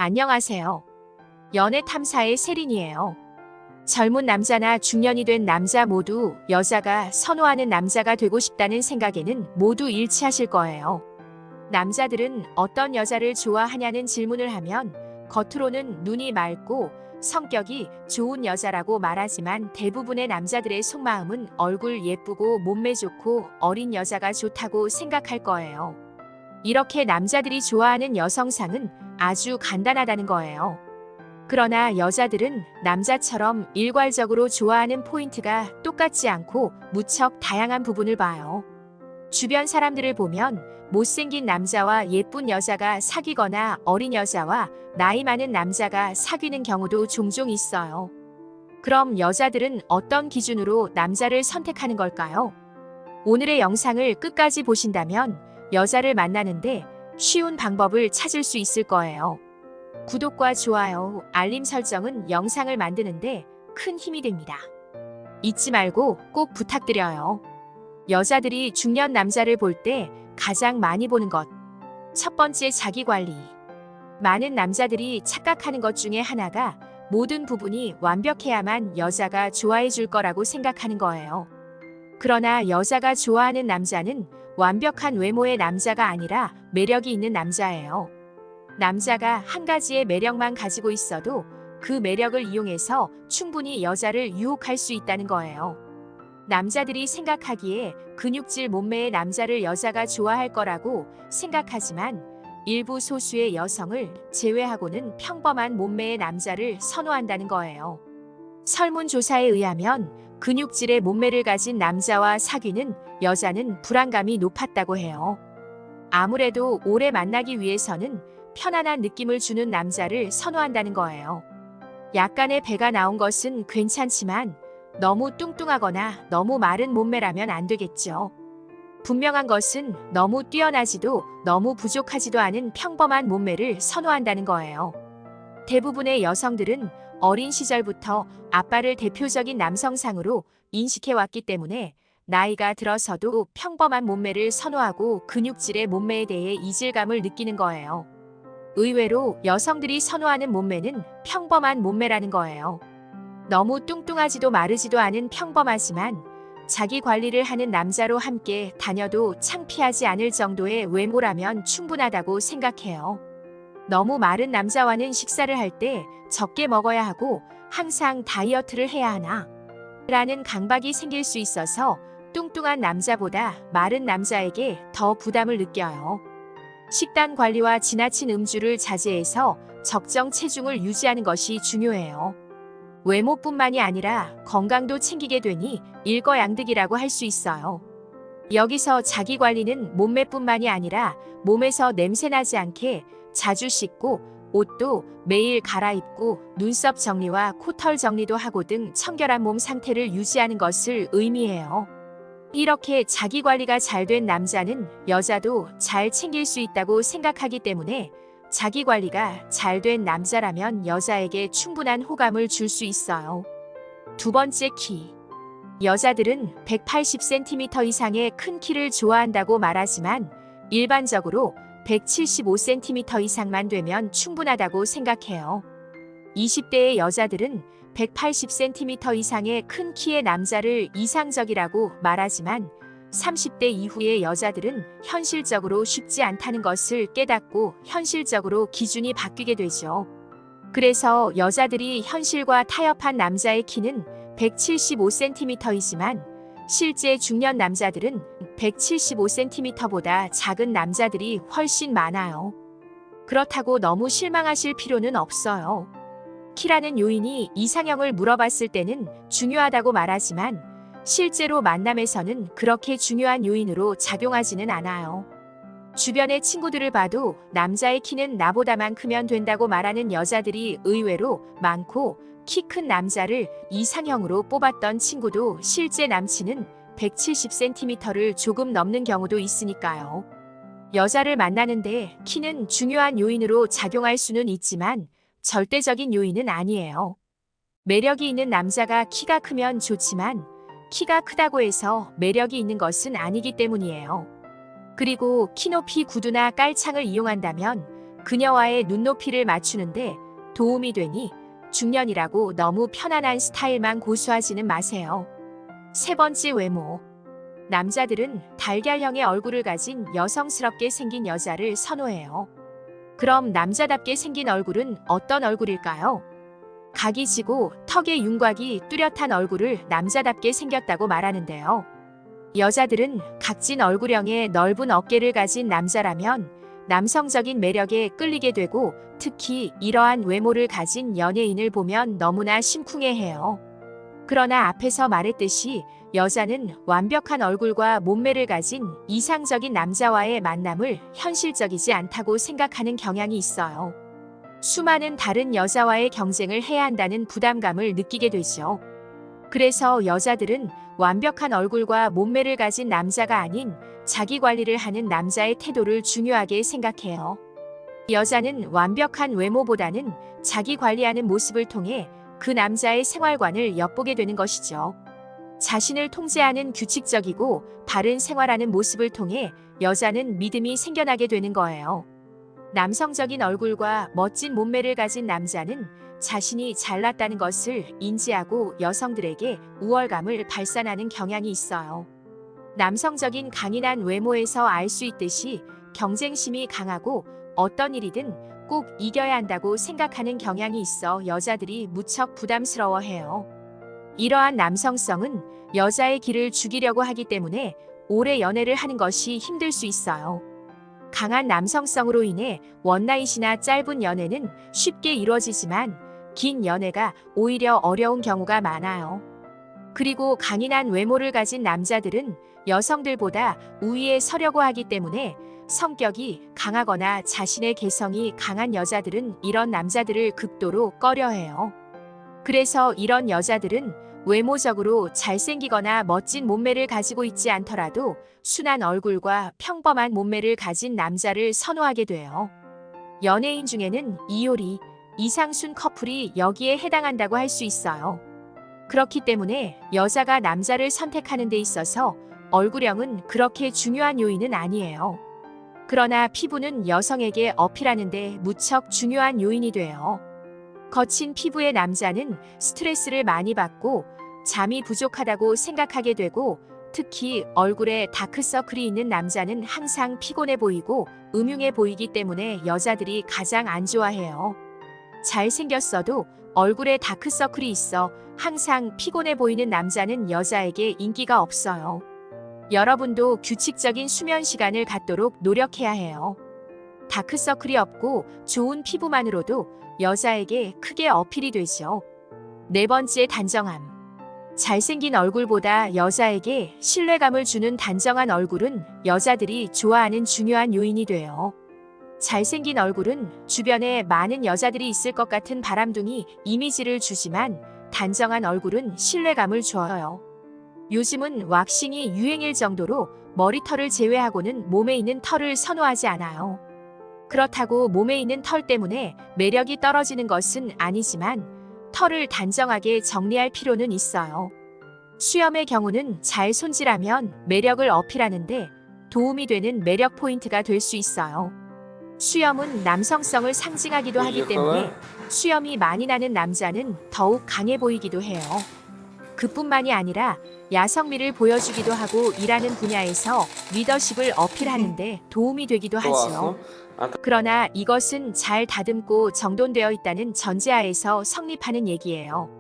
안녕하세요. 연애 탐사의 세린이에요. 젊은 남자나 중년이 된 남자 모두 여자가 선호하는 남자가 되고 싶다는 생각에는 모두 일치하실 거예요. 남자들은 어떤 여자를 좋아하냐는 질문을 하면 겉으로는 눈이 맑고 성격이 좋은 여자라고 말하지만 대부분의 남자들의 속마음은 얼굴 예쁘고 몸매 좋고 어린 여자가 좋다고 생각할 거예요. 이렇게 남자들이 좋아하는 여성상은 아주 간단하다는 거예요. 그러나 여자들은 남자처럼 일괄적으로 좋아하는 포인트가 똑같지 않고 무척 다양한 부분을 봐요. 주변 사람들을 보면 못생긴 남자와 예쁜 여자가 사귀거나 어린 여자와 나이 많은 남자가 사귀는 경우도 종종 있어요. 그럼 여자들은 어떤 기준으로 남자를 선택하는 걸까요? 오늘의 영상을 끝까지 보신다면 여자를 만나는데 쉬운 방법을 찾을 수 있을 거예요. 구독과 좋아요, 알림 설정은 영상을 만드는데 큰 힘이 됩니다. 잊지 말고 꼭 부탁드려요. 여자들이 중년 남자를 볼 때 가장 많이 보는 것. 첫 번째, 자기 관리. 많은 남자들이 착각하는 것 중에 하나가 모든 부분이 완벽해야만 여자가 좋아해 줄 거라고 생각하는 거예요. 그러나 여자가 좋아하는 남자는 완벽한 외모의 남자가 아니라 매력이 있는 남자예요. 남자가 한 가지의 매력만 가지고 있어도 그 매력을 이용해서 충분히 여자를 유혹할 수 있다는 거예요. 남자들이 생각하기에 근육질 몸매의 남자를 여자가 좋아할 거라고 생각하지만 일부 소수의 여성을 제외하고는 평범한 몸매의 남자를 선호한다는 거예요. 설문조사에 의하면 근육질의 몸매를 가진 남자와 사귀는 여자는 불안감이 높았다고 해요. 아무래도 오래 만나기 위해서는 편안한 느낌을 주는 남자를 선호한다는 거예요. 약간의 배가 나온 것은 괜찮지만 너무 뚱뚱하거나 너무 마른 몸매라면 안 되겠죠. 분명한 것은 너무 뛰어나지도 너무 부족하지도 않은 평범한 몸매를 선호한다는 거예요. 대부분의 여성들은 어린 시절부터 아빠를 대표적인 남성상으로 인식해왔기 때문에 나이가 들어서도 평범한 몸매를 선호하고 근육질의 몸매에 대해 이질감을 느끼는 거예요. 의외로 여성들이 선호하는 몸매는 평범한 몸매라는 거예요. 너무 뚱뚱하지도 마르지도 않은 평범하지만 자기 관리를 하는 남자로 함께 다녀도 창피하지 않을 정도의 외모라면 충분하다고 생각해요. 너무 마른 남자와는 식사를 할 때 적게 먹어야 하고 항상 다이어트를 해야 하나? 라는 강박이 생길 수 있어서 뚱뚱한 남자보다 마른 남자에게 더 부담을 느껴요. 식단 관리와 지나친 음주를 자제해서 적정 체중을 유지하는 것이 중요해요. 외모뿐만이 아니라 건강도 챙기게 되니 일거양득이라고 할 수 있어요. 여기서 자기 관리는 몸매뿐만이 아니라 몸에서 냄새나지 않게 자주 씻고 옷도 매일 갈아입고 눈썹 정리와 코털 정리도 하고 등 청결한 몸 상태를 유지하는 것을 의미해요. 이렇게 자기 관리가 잘 된 남자는 여자도 잘 챙길 수 있다고 생각하기 때문에 자기 관리가 잘 된 남자라면 여자에게 충분한 호감을 줄 수 있어요. 두 번째, 키. 여자들은 180cm 이상의 큰 키를 좋아한다고 말하지만 일반적으로 175cm 이상만 되면 충분하다고 생각해요. 20대의 여자들은 180cm 이상의 큰 키의 남자를 이상적이라고 말하지만 30대 이후의 여자들은 현실적으로 쉽지 않다는 것을 깨닫고 현실적으로 기준이 바뀌게 되죠. 그래서 여자들이 현실과 타협한 남자의 키는 175cm이지만 실제 중년 남자들은 175cm보다 작은 남자들이 훨씬 많아요. 그렇다고 너무 실망하실 필요는 없어요. 키라는 요인이 이상형을 물어봤을 때는 중요하다고 말하지만 실제로 만남에서는 그렇게 중요한 요인으로 작용하지는 않아요. 주변의 친구들을 봐도 남자의 키는 나보다만 크면 된다고 말하는 여자들이 의외로 많고 키 큰 남자를 이상형으로 뽑았던 친구도 실제 남친은 170cm를 조금 넘는 경우도 있으니까요. 여자를 만나는데 키는 중요한 요인으로 작용할 수는 있지만 절대적인 요인은 아니에요. 매력이 있는 남자가 키가 크면 좋지만 키가 크다고 해서 매력이 있는 것은 아니기 때문이에요. 그리고 키높이 구두나 깔창을 이용한다면 그녀와의 눈높이를 맞추는데 도움이 되니 중년이라고 너무 편안한 스타일만 고수하지는 마세요. 세 번째, 외모. 남자들은 달걀형의 얼굴을 가진 여성스럽게 생긴 여자를 선호해요. 그럼 남자답게 생긴 얼굴은 어떤 얼굴일까요? 각이 지고 턱에 윤곽이 뚜렷한 얼굴을 남자답게 생겼다고 말하는데요. 여자들은 각진 얼굴형의 넓은 어깨를 가진 남자라면 남성적인 매력에 끌리게 되고, 특히 이러한 외모를 가진 연예인을 보면 너무나 심쿵해해요. 그러나 앞에서 말했듯이 여자는 완벽한 얼굴과 몸매를 가진 이상적인 남자와의 만남을 현실적이지 않다고 생각하는 경향이 있어요. 수많은 다른 여자와의 경쟁을 해야 한다는 부담감을 느끼게 되죠. 그래서 여자들은 완벽한 얼굴과 몸매를 가진 남자가 아닌 자기 관리를 하는 남자의 태도를 중요하게 생각해요. 여자는 완벽한 외모보다는 자기 관리하는 모습을 통해 그 남자의 생활관을 엿보게 되는 것이죠. 자신을 통제하는 규칙적이고 바른 생활하는 모습을 통해 여자는 믿음이 생겨나게 되는 거예요. 남성적인 얼굴과 멋진 몸매를 가진 남자는 자신이 잘났다는 것을 인지하고 여성들에게 우월감을 발산하는 경향이 있어요. 남성적인 강인한 외모에서 알 수 있듯이 경쟁심이 강하고 어떤 일이든 꼭 이겨야 한다고 생각하는 경향이 있어 여자들이 무척 부담스러워해요. 이러한 남성성은 여자의 기를 죽이려고 하기 때문에 오래 연애를 하는 것이 힘들 수 있어요. 강한 남성성으로 인해 원나잇이나 짧은 연애는 쉽게 이루어지지만 긴 연애가 오히려 어려운 경우가 많아요. 그리고 강인한 외모를 가진 남자들은 여성들보다 우위에 서려고 하기 때문에 성격이 강하거나 자신의 개성이 강한 여자들은 이런 남자들을 극도로 꺼려해요. 그래서 이런 여자들은 외모적으로 잘생기거나 멋진 몸매를 가지고 있지 않더라도 순한 얼굴과 평범한 몸매를 가진 남자를 선호하게 돼요. 연예인 중에는 이효리, 이상순 커플이 여기에 해당한다고 할 수 있어요. 그렇기 때문에 여자가 남자를 선택하는 데 있어서 얼굴형은 그렇게 중요한 요인은 아니에요. 그러나 피부는 여성에게 어필하는데 무척 중요한 요인이 돼요. 거친 피부의 남자는 스트레스를 많이 받고 잠이 부족하다고 생각하게 되고, 특히 얼굴에 다크서클이 있는 남자는 항상 피곤해 보이고 음흉해 보이기 때문에 여자들이 가장 안 좋아해요. 잘생겼어도 얼굴에 다크서클이 있어 항상 피곤해 보이는 남자는 여자에게 인기가 없어요. 여러분도 규칙적인 수면 시간을 갖도록 노력해야 해요. 다크서클이 없고 좋은 피부만으로도 여자에게 크게 어필이 되죠. 네 번째, 단정함. 잘생긴 얼굴보다 여자에게 신뢰감을 주는 단정한 얼굴은 여자들이 좋아하는 중요한 요인이 돼요. 잘생긴 얼굴은 주변에 많은 여자들이 있을 것 같은 바람둥이 이미지를 주지만 단정한 얼굴은 신뢰감을 줘요. 요즘은 왁싱이 유행일 정도로 머리털을 제외하고는 몸에 있는 털을 선호하지 않아요. 그렇다고 몸에 있는 털 때문에 매력이 떨어지는 것은 아니지만 털을 단정하게 정리할 필요는 있어요. 수염의 경우는 잘 손질하면 매력을 어필하는데 도움이 되는 매력 포인트가 될 수 있어요. 수염은 남성성을 상징하기도 하기 때문에 수염이 많이 나는 남자는 더욱 강해 보이기도 해요. 그뿐만이 아니라 야성미를 보여주기도 하고 일하는 분야에서 리더십을 어필하는데 도움이 되기도 하죠. 그러나 이것은 잘 다듬고 정돈되어 있다는 전제하에서 성립하는 얘기예요.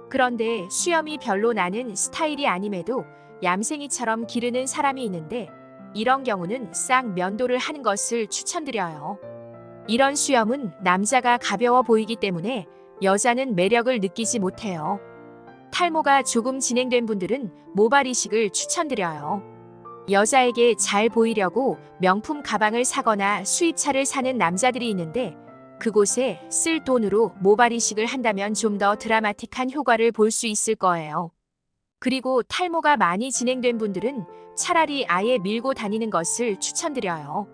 그런데 수염이 별로 나는 스타일이 아님에도 얌생이처럼 기르는 사람이 있는데 이런 경우는 싹 면도를 하는 것을 추천드려요. 이런 수염은 남자가 가벼워 보이기 때문에 여자는 매력을 느끼지 못해요. 탈모가 조금 진행된 분들은 모발 이식을 추천드려요. 여자에게 잘 보이려고 명품 가방을 사거나 수입차를 사는 남자들이 있는데 그곳에 쓸 돈으로 모발 이식을 한다면 좀 더 드라마틱한 효과를 볼 수 있을 거예요. 그리고 탈모가 많이 진행된 분들은 차라리 아예 밀고 다니는 것을 추천드려요.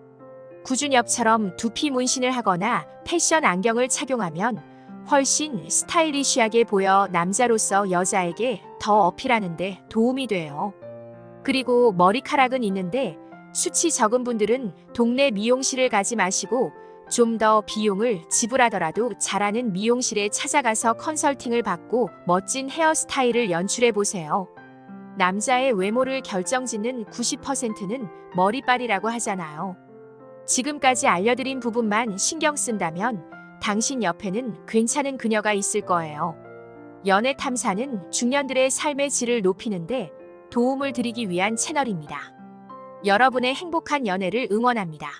구준엽처럼 두피 문신을 하거나 패션 안경을 착용하면 훨씬 스타일리시하게 보여 남자로서 여자에게 더 어필하는데 도움이 돼요. 그리고 머리카락은 있는데 수치 적은 분들은 동네 미용실을 가지 마시고 좀 더 비용을 지불하더라도 잘하는 미용실에 찾아가서 컨설팅을 받고 멋진 헤어스타일을 연출해 보세요. 남자의 외모를 결정짓는 90%는 머리빨이라고 하잖아요. 지금까지 알려드린 부분만 신경 쓴다면 당신 옆에는 괜찮은 그녀가 있을 거예요. 연애 탐사는 중년들의 삶의 질을 높이는데 도움을 드리기 위한 채널입니다. 여러분의 행복한 연애를 응원합니다.